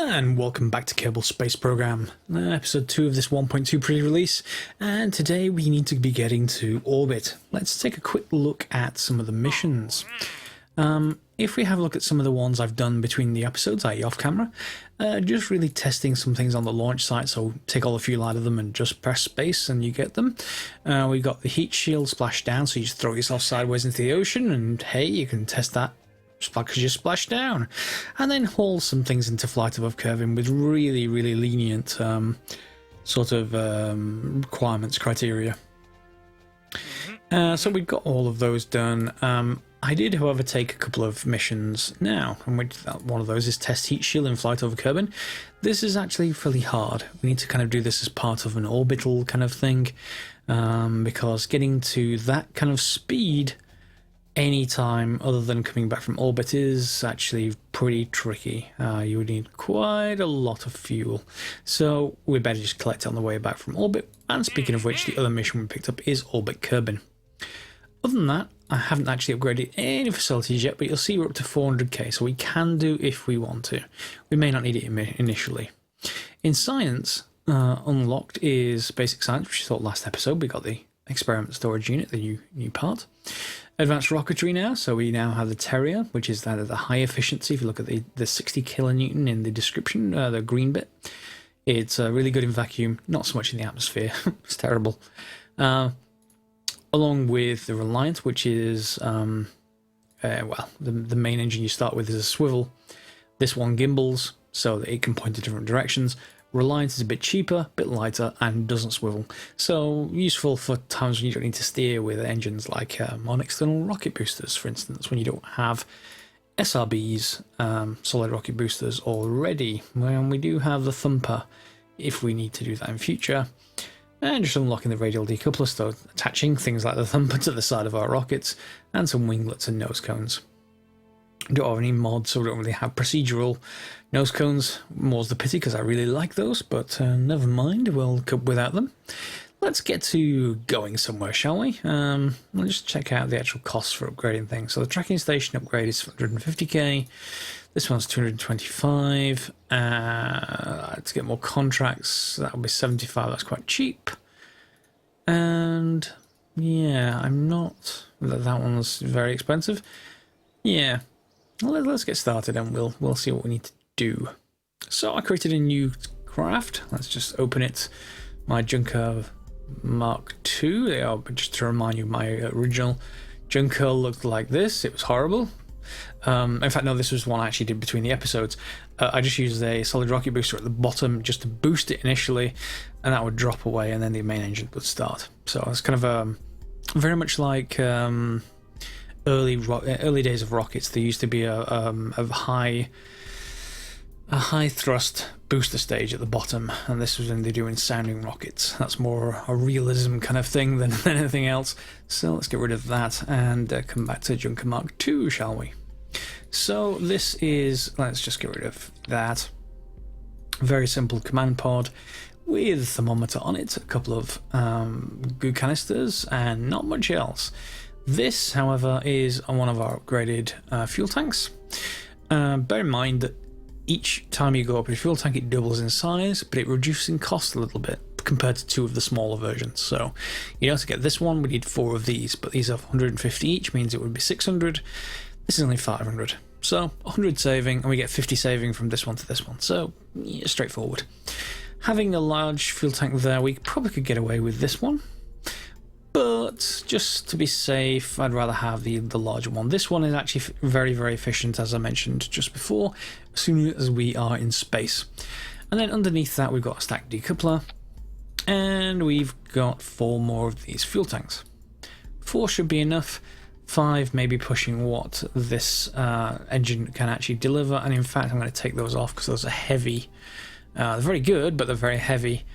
And welcome back to Kerbal Space Program, episode 2 of this 1.2 pre-release, and today we need to be getting to orbit. Let's take a quick look at some of the missions. If we have a look at some of the ones I've done between the episodes, i.e. off camera, just really testing some things on the launch site, so take all the fuel out of them and just press space and you get them. We got the heat shield splashdown, so you just throw yourself sideways into the ocean and hey, you can test that because you splash down, and then haul some things into flight above curving with really lenient requirements criteria. So we've got all of those done. I did, however, take a couple of missions now, and one of those is test heat shield in flight over Kerbin. This is actually fairly hard. We need to kind of do this as part of an orbital kind of thing, because getting to that kind of speed any time other than coming back from orbit is actually pretty tricky. You would need quite a lot of fuel, so we better just collect it on the way back from orbit. And speaking of which, the other mission we picked up is Orbit Kerbin. Other than that, I haven't actually upgraded any facilities yet, but you'll see we're up to 400k, so we can do if we want to. We may not need it initially. In science, unlocked is basic science, which you saw last episode. We got the experiment storage unit, the new part. Advanced rocketry now, so we now have the Terrier, which is that at the high efficiency. If you look at the 60 kilonewton in the description, the green bit, it's really good in vacuum, not so much in the atmosphere. It's terrible. Along with the Reliant, which is, the main engine you start with is a swivel. This one gimbals, so that it can point in different directions. Reliant is a bit cheaper, a bit lighter, and doesn't swivel. So useful for times when you don't need to steer with engines like on external rocket boosters, for instance, when you don't have SRBs, solid rocket boosters already. Well, we do have the Thumper if we need to do that in future. And just unlocking the radial decoupler, so attaching things like the Thumper to the side of our rockets, and some winglets and nose cones. Don't have any mods, so we don't really have procedural nose cones. More's the pity, because I really like those, but never mind, we'll cope without them. Let's get to going somewhere, shall we? We'll just check out the actual costs for upgrading things. So the tracking station upgrade is 150k. This one's 225. To get more contracts, that'll be 75. That's quite cheap. And yeah, I'm not. That one's very expensive. Yeah. Well, let's get started and we'll see what we need to do. So I created a new craft. Let's just open it. My Junker Mark II. Just to remind you, my original Junker looked like this. It was horrible. In fact, no, this was one I actually did between the episodes. I just used a solid rocket booster at the bottom just to boost it initially, and that would drop away, and then the main engine would start. So it's kind of very much like early days of rockets. There used to be a high thrust booster stage at the bottom, and this was when they're doing sounding rockets. That's more a realism kind of thing than anything else. So let's get rid of that and come back to Junker Mark II, shall we? So this is, let's just get rid of that. Very simple command pod with a thermometer on it, a couple of goo canisters, and not much else. This, however, is one of our upgraded fuel tanks. Bear in mind that each time you go up your fuel tank, it doubles in size, but it reduces in cost a little bit compared to two of the smaller versions. So, to get this one, we need 4 of these, but these are 150 each, means it would be 600. This is only 500. So, 100 saving, and we get 50 saving from this one to this one. So, yeah, straightforward. Having a large fuel tank there, we probably could get away with this one. But just to be safe, I'd rather have the larger one. This one is actually very efficient, as I mentioned just before, as soon as we are in space. And then underneath that, we've got a stack decoupler, and we've got 4 more of these fuel tanks. 4 should be enough. 5 maybe pushing what this engine can actually deliver. And in fact, I'm going to take those off because those are heavy. They're very good, but they're very heavy.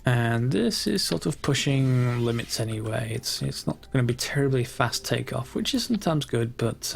And this is sort of pushing limits anyway. It's not going to be terribly fast takeoff, which is sometimes good, but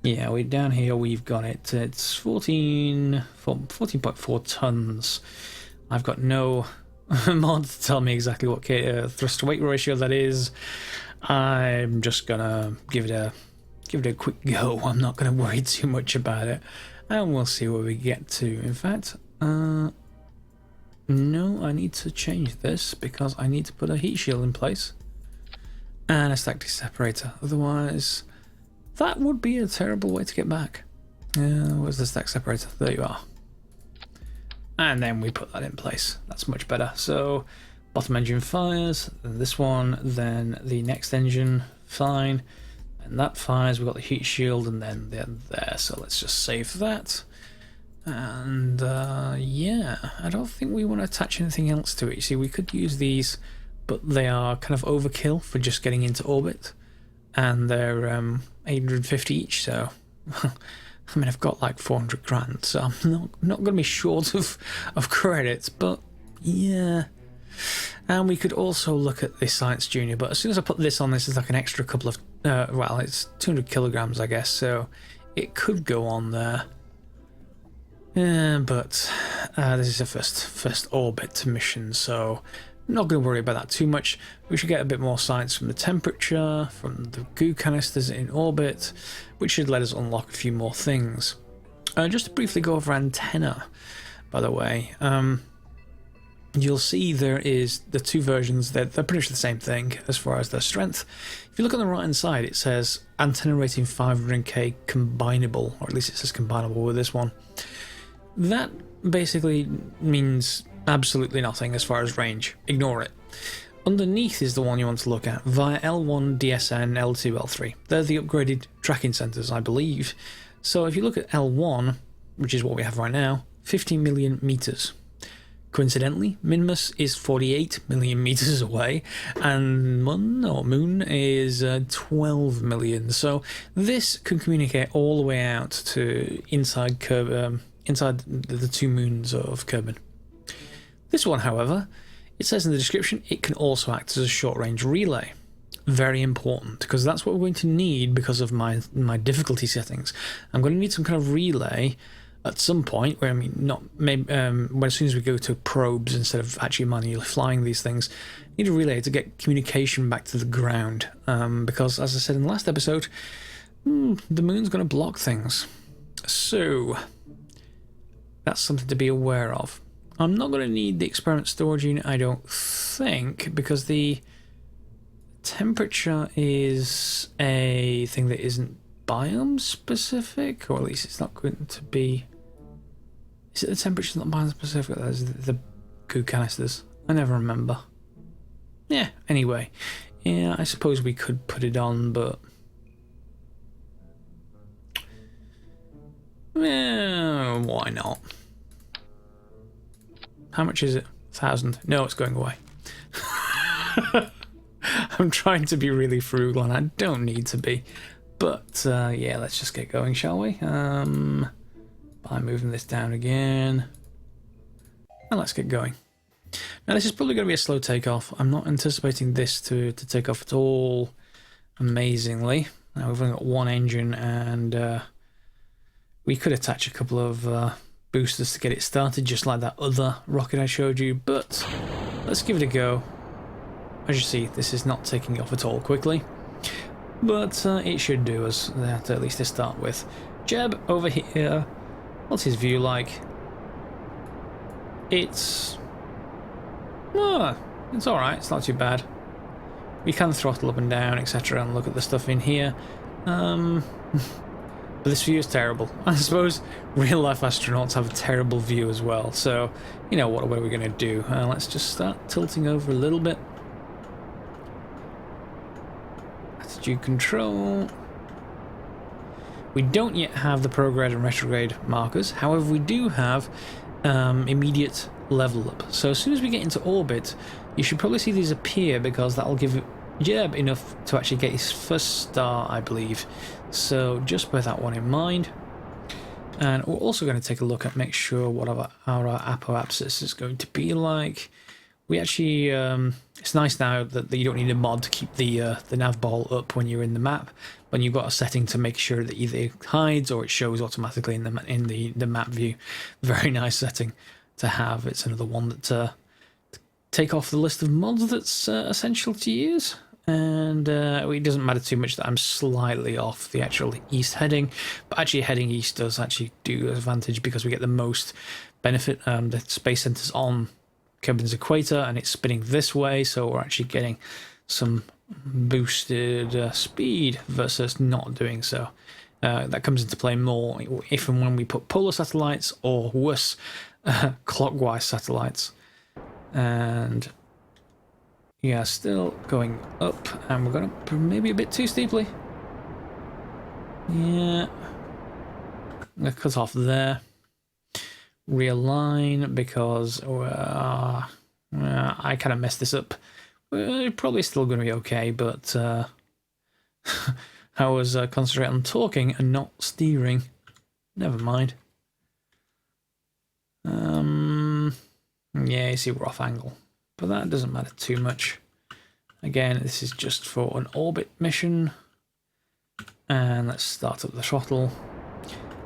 yeah, we're down here, we've got it. It's 14.4 tons. I've got no mod to tell me exactly what thrust to weight ratio that is. I'm just gonna give it a quick go. I'm not gonna worry too much about it. And we'll see where we get to. In fact, no, I need to change this because I need to put a heat shield in place and a static separator. Otherwise, that would be a terrible way to get back. Where's the stack separator? There you are. And then we put that in place. That's much better. So bottom engine fires, then this one, then the next engine, fine. And that fires, we've got the heat shield, and then there. So let's just save that. And yeah, I don't think we want to attach anything else to it. You see, we could use these, but they are kind of overkill for just getting into orbit. And they're 850 each, so I mean, I've got like 400 grand, so I'm not going to be short of credits, but yeah. And we could also look at the Science Junior, but as soon as I put this on, this is like an extra couple of, well, it's 200 kilograms, I guess, so it could go on there. But this is a first orbit mission, so I'm not going to worry about that too much. We should get a bit more science from the temperature, from the goo canisters in orbit, which should let us unlock a few more things. Just to briefly go over antenna, by the way, you'll see there is the two versions that they're pretty much the same thing as far as their strength. If you look on the right hand side, it says antenna rating 500k combinable, or at least it says combinable with this one. That basically means absolutely nothing as far as range. Ignore it. Underneath is the one you want to look at via L1, DSN, L2, L3. They're the upgraded tracking centers, I believe. So if you look at L1, which is what we have right now, 50 million meters. Coincidentally, Minmus is 48 million meters away, and Moon is 12 million. So this can communicate all the way out to inside the two moons of Kerbal. This one, however, it says in the description it can also act as a short-range relay. Very important, because that's what we're going to need because of my difficulty settings. I'm going to need some kind of relay at some point, where I mean, not maybe when as soon as we go to probes instead of actually manually flying these things, need a relay to get communication back to the ground. Because as I said in the last episode, the moon's going to block things. So that's something to be aware of. I'm not going to need the experiment storage unit, I don't think, because the temperature is a thing that isn't biome specific, or at least it's not going to be. Is it the temperature's not biome specific? There's the goo canisters. I never remember. Yeah, anyway. Yeah, I suppose we could put it on, but why not? How much is it? 1,000. No, it's going away. I'm trying to be really frugal and I don't need to be. But yeah, let's just get going, shall we? By moving this down again. And let's get going. Now this is probably going to be a slow takeoff. I'm not anticipating this to take off at all amazingly. Now we've only got one engine, and we could attach a couple of boosters to get it started, just like that other rocket I showed you, but let's give it a go. As you see, this is not taking off at all quickly, but it should do us that, at least to start with. Jeb over here, what's his view like? It's alright, it's not too bad. We can throttle up and down, etc., and look at the stuff in here. But this view is terrible. I suppose real-life astronauts have a terrible view as well, so, you know, what are we going to do? Let's just start tilting over a little bit. Attitude control. We don't yet have the prograde and retrograde markers, however we do have immediate level up. So as soon as we get into orbit, you should probably see these appear, because that'll give Jeb enough to actually get his first star, I believe. So just bear that one in mind. And we're also going to take a look at, make sure what our apoapsis is going to be like. We actually, it's nice now that you don't need a mod to keep the nav ball up when you're in the map, when you've got a setting to make sure that either it hides or it shows automatically in the map view. Very nice setting to have. It's another one that take off the list of mods that's essential to use. And it doesn't matter too much that I'm slightly off the actual east heading, but actually heading east does actually do advantage because we get the most benefit. The space center's on Kerbin's equator and it's spinning this way, so we're actually getting some boosted speed versus not doing so. That comes into play more if and when we put polar satellites or worse, clockwise satellites. And yeah, still going up, and we're going up maybe a bit too steeply. Yeah, I'm going to cut off there. Realign because I kind of messed this up. We're probably still going to be okay, but I was concentrating on talking and not steering. Never mind. Yeah, you see we're off angle, but that doesn't matter too much. Again, this is just for an orbit mission. And let's start up the throttle.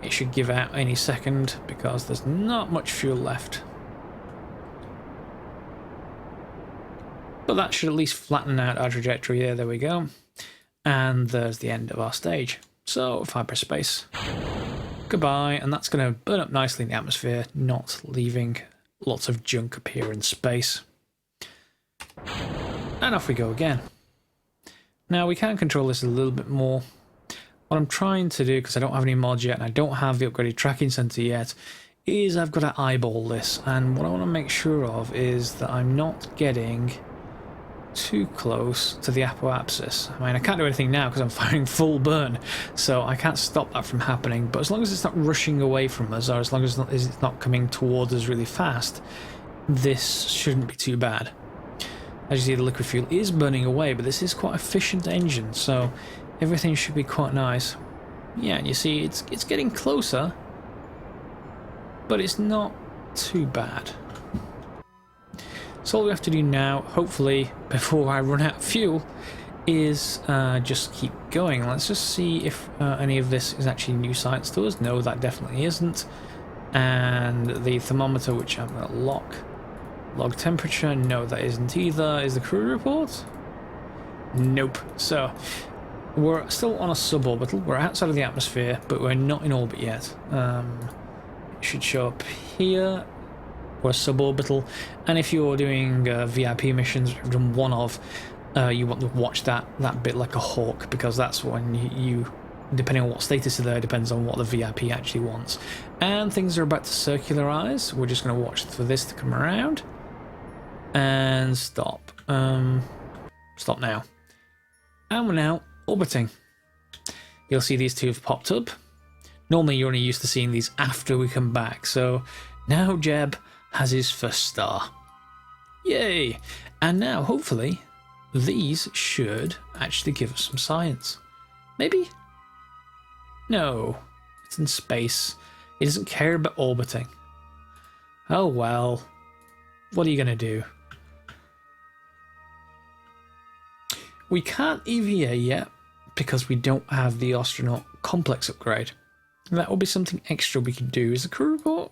It should give out any second because there's not much fuel left. But that should at least flatten out our trajectory there. There we go. And there's the end of our stage. So, hyperspace. Goodbye. And that's going to burn up nicely in the atmosphere, not leaving lots of junk appear in space. And off we go again. Now, we can control this a little bit more. What I'm trying to do, because I don't have any mods yet and I don't have the upgraded tracking center yet, is I've got to eyeball this. And what I want to make sure of is that I'm not getting too close to the apoapsis. I mean, I can't do anything now because I'm firing full burn, so I can't stop that from happening. But as long as it's not rushing away from us, or as long as it's not coming towards us really fast, this shouldn't be too bad. As you see, the liquid fuel is burning away, but this is quite an efficient engine, so everything should be quite nice. Yeah, and you see it's getting closer, but it's not too bad. So all we have to do now, hopefully, before I run out of fuel, is just keep going. Let's just see if any of this is actually new science to us. No, that definitely isn't. And the thermometer, which I'm going to lock. Log temperature, no, that isn't either. Is the crew report? Nope. So we're still on a suborbital. We're outside of the atmosphere, but we're not in orbit yet. It should show up here. We're suborbital, and if you're doing VIP missions, which I've done one of, you want to watch that bit like a hawk, because that's when you depending on what status is there, depends on what the VIP actually wants. And things are about to circularize. We're just going to watch for this to come around. And stop. Stop now. And we're now orbiting. You'll see these two have popped up. Normally you're only used to seeing these after we come back. So now Jeb has his first star. Yay! And now, hopefully, these should actually give us some science. Maybe? No. It's in space. It doesn't care about orbiting. Oh well. What are you going to do? We can't EVA yet because we don't have the astronaut complex upgrade. That will be something extra we can do. Is the crew report?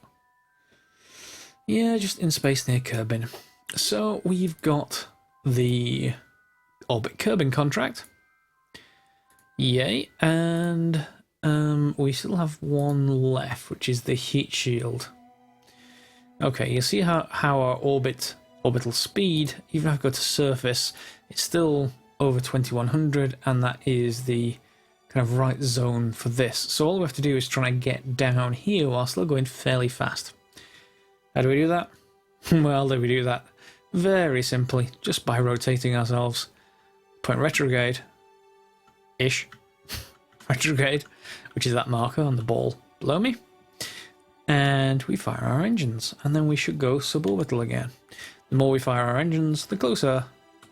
Yeah, just in space near Kerbin. So we've got the Orbit Kerbin contract. Yay. And we still have one left, which is the heat shield. Okay, you see how our orbital speed, even if I go to surface, it's still over 2100, and that is the kind of right zone for this. So all we have to do is try and get down here while still going fairly fast. How do we do that? Well, do we do that very simply, just by rotating ourselves. Point retrograde-ish. Retrograde, which is that marker on the ball below me. And we fire our engines, and then we should go suborbital again. The more we fire our engines, the closer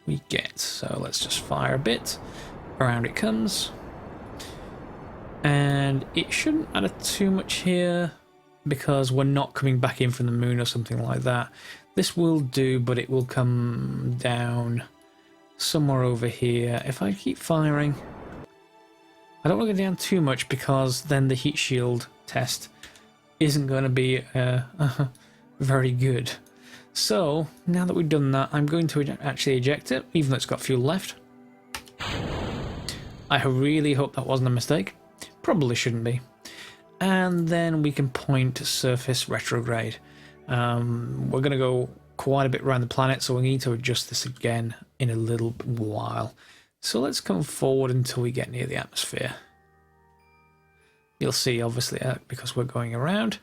we get. So let's just fire a bit. Around it comes. And it shouldn't matter too much here because we're not coming back in from the moon or something like that. This will do, but it will come down somewhere over here. If I keep firing, I don't want to go down too much because then the heat shield test isn't going to be very good. So now that we've done that, I'm going to actually eject it, even though it's got fuel left. I really hope that wasn't a mistake. Probably shouldn't be. And then we can point surface retrograde. We're going to go quite a bit around the planet, so we need to adjust this again in a little while. So let's come forward until we get near the atmosphere. You'll see, obviously, because we're going around,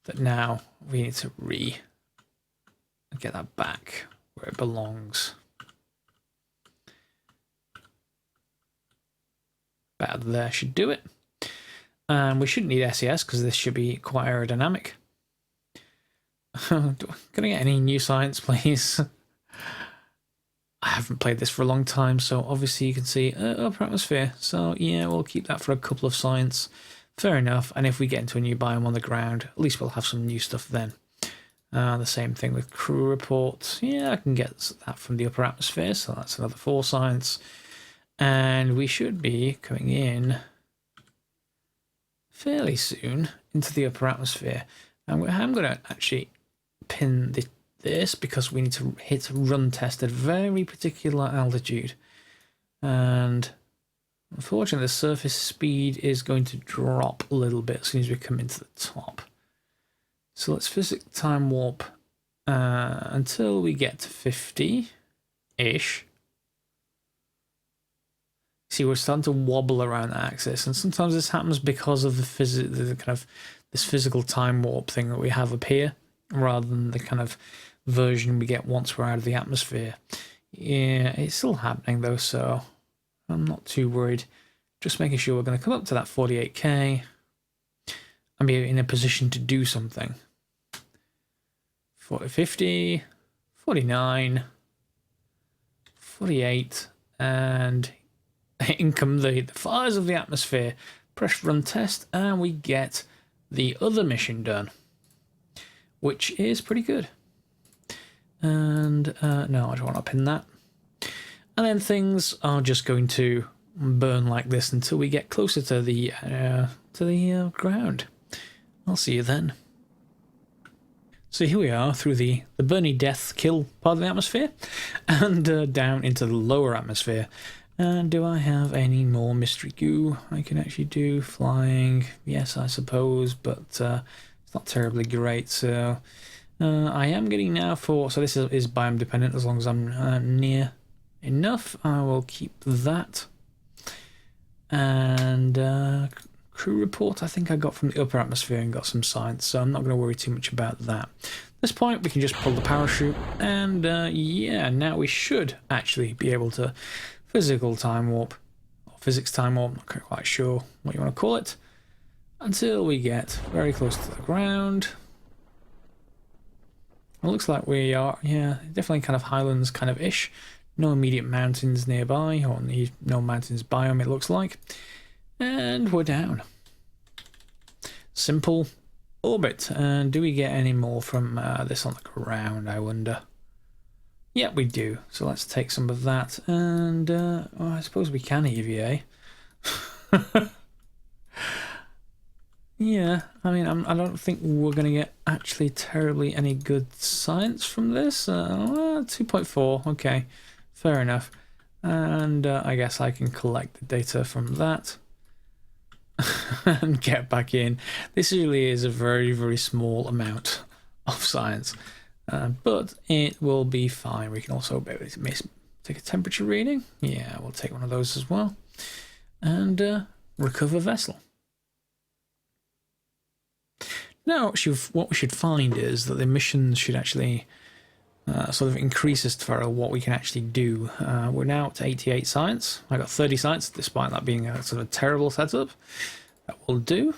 that now we need to get that back where it belongs. About there should do it. And we shouldn't need SES because this should be quite aerodynamic. Can I get any new science, please? I haven't played this for a long time, so obviously you can see upper atmosphere. So yeah, we'll keep that for a couple of science. Fair enough. And if we get into a new biome on the ground, at least we'll have some new stuff then. The same thing with crew reports. Yeah, I can get that from the upper atmosphere, so that's another 4 science. And we should be coming in fairly soon into the upper atmosphere. And I'm going to actually pin this because we need to hit run test at a very particular altitude. And unfortunately, the surface speed is going to drop a little bit as soon as we come into the top. So let's physics time warp until we get to 50-ish. See, we're starting to wobble around the axis, and sometimes this happens because of the kind of this physical time warp thing that we have up here, rather than the kind of version we get once we're out of the atmosphere. Yeah, it's still happening though, so I'm not too worried. Just making sure we're going to come up to that 48k and be in a position to do something. 50, 49, 48, and in come the fires of the atmosphere. Press run test, and we get the other mission done, which is pretty good. And no, I don't want to pin that. And then things are just going to burn like this until we get closer to the ground. I'll see you then. So here we are through the Bernie death kill part of the atmosphere and down into the lower atmosphere. And do I have any more mystery goo I can actually do? Flying, yes, I suppose, but it's not terribly great. So I am getting now so this is biome dependent. As long as I'm near enough, I will keep that. And crew report, I think I got from the upper atmosphere and got some science, so I'm not going to worry too much about that. At this point, we can just pull the parachute, and yeah, now we should actually be able to physical time warp, or physics time warp, not quite sure what you want to call it, until we get very close to the ground. It looks like we are, yeah, definitely kind of highlands kind of ish. No immediate mountains nearby, or no mountains biome it looks like. And we're down. Simple orbit. And do we get any more from this on the ground, I wonder? Yeah, we do. So let's take some of that. And well, I suppose we can EVA. Yeah, I mean, I don't think we're going to get actually terribly any good science from this. 2.4, okay, fair enough. And I guess I can collect the data from that and get back in. This really is a very, very small amount of science, but it will be fine. We can also take a temperature reading. Yeah, we'll take one of those as well. And recover vessel. Now, what we should find is that the missions should actually sort of increase as far as what we can actually do. We're now up to 88 science. I got 30 science, despite that being a sort of terrible setup. That will do.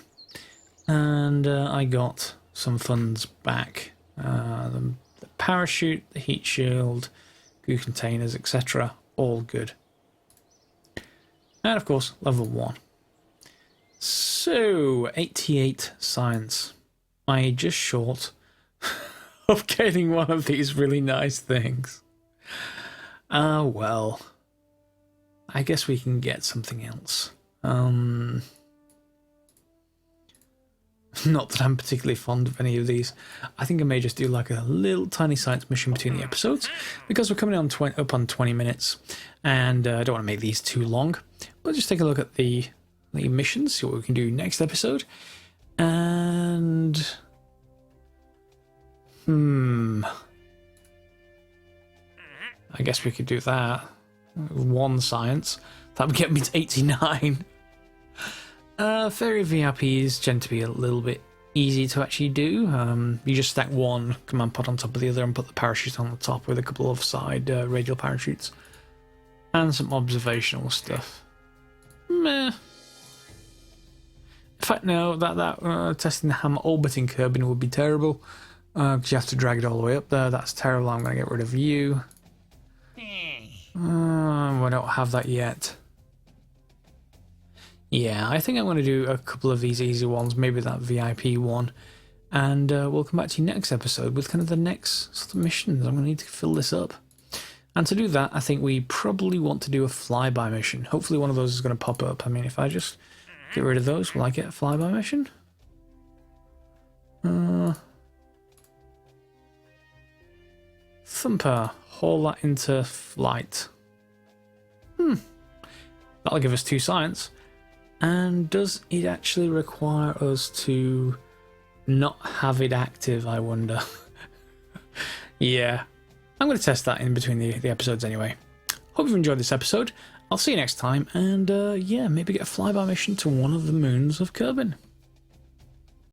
And I got some funds back. The parachute, the heat shield, goo containers, etc. All good. And of course, level 1. So, 88 science. I just short of getting one of these really nice things. Ah, well. I guess we can get something else. Not that I'm particularly fond of any of these. I think I may just do like a little tiny science mission between the episodes, because we're coming on up on 20 minutes, and I don't want to make these too long. But just take a look at the missions, see what we can do next episode. And I guess we could do that. 1 science. That would get me to 89. Fairy VIPs tend to be a little bit easy to actually do. You just stack 1 command pod on top of the other and put the parachute on the top with a couple of side radial parachutes. And some observational stuff. Meh. In fact, no, that testing the hammer orbiting Kerbin would be terrible. Because you have to drag it all the way up there. That's terrible. I'm going to get rid of you. I don't have that yet. Yeah, I think I'm going to do a couple of these easy ones, maybe that VIP one, and we'll come back to you next episode with kind of the next sort of missions. I'm going to need to fill this up. And to do that, I think we probably want to do a flyby mission. Hopefully one of those is going to pop up. I mean, if I just get rid of those, will I get a flyby mission? Thumper, haul that into flight. That'll give us 2 science. And does it actually require us to not have it active, I wonder? Yeah, I'm going to test that in between the episodes anyway. Hope you've enjoyed this episode. I'll see you next time, and yeah, maybe get a flyby mission to one of the moons of Kerbin.